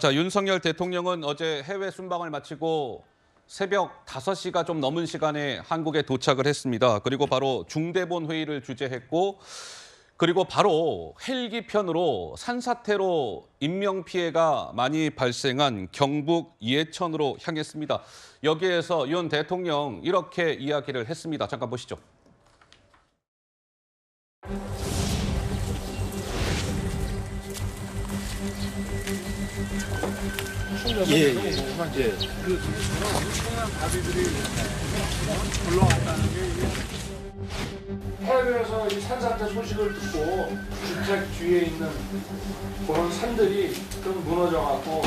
자, 윤석열 대통령은 어제 해외 순방을 마치고 새벽 5시가 좀 넘은 시간에 한국에 도착을 했습니다. 그리고 바로 중대본 회의를 주재했고, 그리고 바로 헬기 편으로 산사태로 인명피해가 많이 발생한 경북 예천으로 향했습니다. 여기에서 윤 대통령 이렇게 이야기를 했습니다. 잠깐 보시죠. 예. 그 엄청난 다리들이 올라왔다는 게 해외에서 이 산사태 소식을 듣고 주택 뒤에 있는 그런 산들이 좀 무너져갖고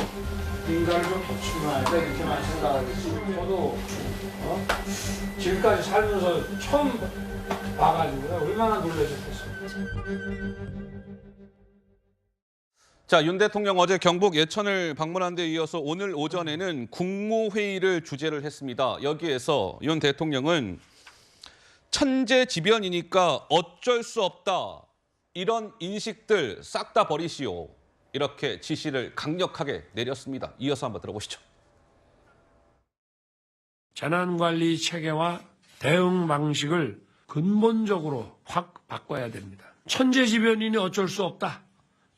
인간을 좀 해치면 돼 이렇게만 생각하겠지. 저도 지금까지 살면서 처음 봐가지고 얼마나 놀라셨겠어요. 자, 윤 대통령 어제 경북 예천을 방문한 데 이어서 오늘 오전에는 국무회의를 주재를 했습니다. 여기에서 윤 대통령은 천재지변이니까 어쩔 수 없다. 이런 인식들 싹 다 버리시오. 이렇게 지시를 강력하게 내렸습니다. 이어서 한번 들어보시죠. 재난관리 체계와 대응 방식을 근본적으로 확 바꿔야 됩니다. 천재지변이니 어쩔 수 없다.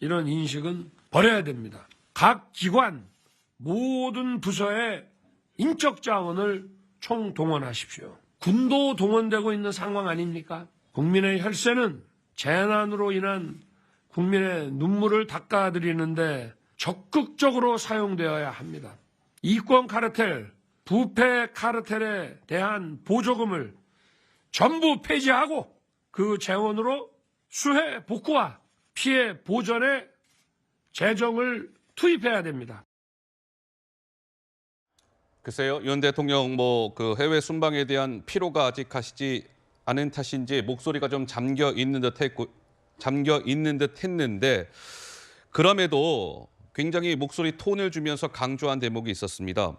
이런 인식은 버려야 됩니다. 각 기관, 모든 부서의 인적 자원을 총동원하십시오. 군도 동원되고 있는 상황 아닙니까? 국민의 혈세는 재난으로 인한 국민의 눈물을 닦아드리는데 적극적으로 사용되어야 합니다. 이권 카르텔, 부패 카르텔에 대한 보조금을 전부 폐지하고 그 재원으로 수해 복구와 피해 보전에 재정을 투입해야 됩니다. 글쎄요, 윤 대통령 그 해외 순방에 대한 피로가 아직 가시지 않은 탓인지 목소리가 좀 잠겨 있는 듯 했는데 그럼에도 굉장히 목소리 톤을 주면서 강조한 대목이 있었습니다.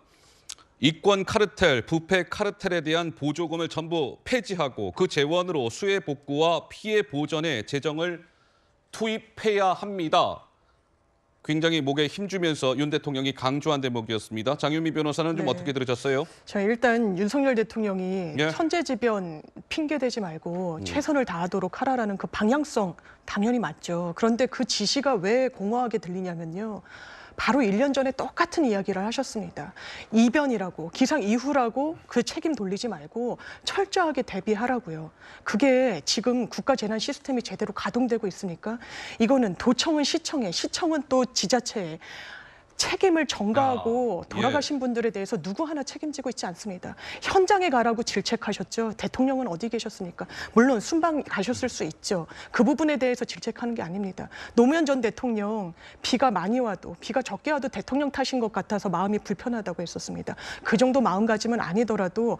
이권 카르텔, 부패 카르텔에 대한 보조금을 전부 폐지하고 그 재원으로 수해 복구와 피해 보전에 재정을 투입해야 합니다. 굉장히 목에 힘주면서 윤 대통령이 강조한 대목이었습니다. 장윤미 변호사는 좀 어떻게 들으셨어요? 저 일단 윤석열 대통령이 예. 천재지변 핑계대지 말고 최선을 다하도록 하라라는 그 방향성 당연히 맞죠. 그런데 그 지시가 왜 공허하게 들리냐면요. 바로 1년 전에 똑같은 이야기를 하셨습니다. 이변이라고, 기상 이후라고 그 책임 돌리지 말고 철저하게 대비하라고요. 그게 지금 국가 재난 시스템이 제대로 가동되고 있습니까? 이거는 도청은 시청에, 시청은 또 지자체에 책임을 전가하고 돌아가신 분들에 대해서 누구 하나 책임지고 있지 않습니다. 현장에 가라고 질책하셨죠. 대통령은 어디 계셨습니까? 물론 순방 가셨을 수 있죠. 그 부분에 대해서 질책하는 게 아닙니다. 노무현 전 대통령 비가 많이 와도 비가 적게 와도 대통령 탓인 것 같아서 마음이 불편하다고 했었습니다. 그 정도 마음가짐은 아니더라도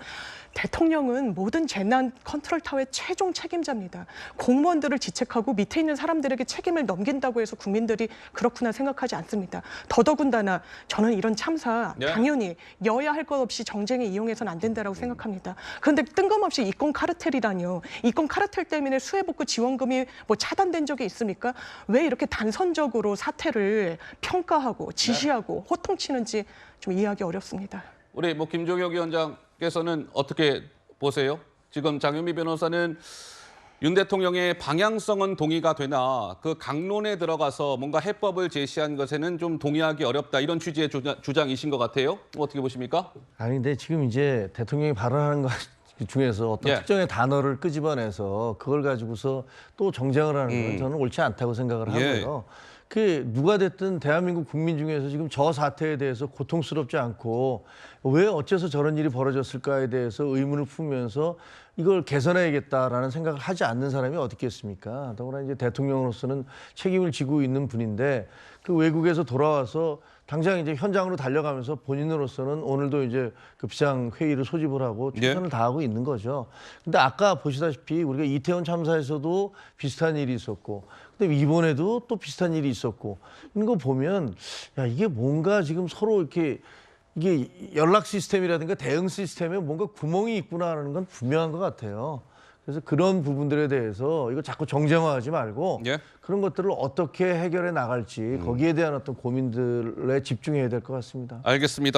대통령은 모든 재난 컨트롤 타워의 최종 책임자입니다. 공무원들을 지책하고 밑에 있는 사람들에게 책임을 넘긴다고 해서 국민들이 그렇구나 생각하지 않습니다. 더더군다나 저는 이런 참사 당연히 여야 할 것 없이 정쟁에 이용해서는 안 된다고 생각합니다. 그런데 뜬금없이 이권 카르텔이라뇨. 이권 카르텔 때문에 수해복구 지원금이 차단된 적이 있습니까? 왜 이렇게 단선적으로 사태를 평가하고 지시하고 호통치는지 좀 이해하기 어렵습니다. 우리 김종혁 위원장께서는 어떻게 보세요? 지금 장윤미 변호사는 윤 대통령의 방향성은 동의가 되나 그 강론에 들어가서 뭔가 해법을 제시한 것에는 좀 동의하기 어렵다 이런 취지의 주장이신 것 같아요. 어떻게 보십니까? 아니 근데 지금 이제 대통령이 발언하는 것 중에서 어떤 특정의 단어를 끄집어내서 그걸 가지고서 또 정쟁을 하는 건 저는 옳지 않다고 생각을 하고요. 그 누가 됐든 대한민국 국민 중에서 지금 저 사태에 대해서 고통스럽지 않고 왜 어째서 저런 일이 벌어졌을까에 대해서 의문을 품으면서 이걸 개선해야겠다라는 생각을 하지 않는 사람이 어디 있겠습니까? 더구나 이제 대통령으로서는 책임을 지고 있는 분인데 그 외국에서 돌아와서 당장 이제 현장으로 달려가면서 본인으로서는 오늘도 이제 그 비상회의를 소집을 하고 최선을 다하고 있는 거죠. 근데 아까 보시다시피 우리가 이태원 참사에서도 비슷한 일이 있었고 근데 이번에도 또 비슷한 일이 있었고 이거 보면 야 이게 뭔가 지금 서로 이렇게 이게 연락 시스템이라든가 대응 시스템에 뭔가 구멍이 있구나 하는 건 분명한 것 같아요. 그래서 그런 부분들에 대해서 이거 자꾸 정쟁화하지 말고 예. 그런 것들을 어떻게 해결해 나갈지 거기에 대한 어떤 고민들에 집중해야 될 것 같습니다. 알겠습니다.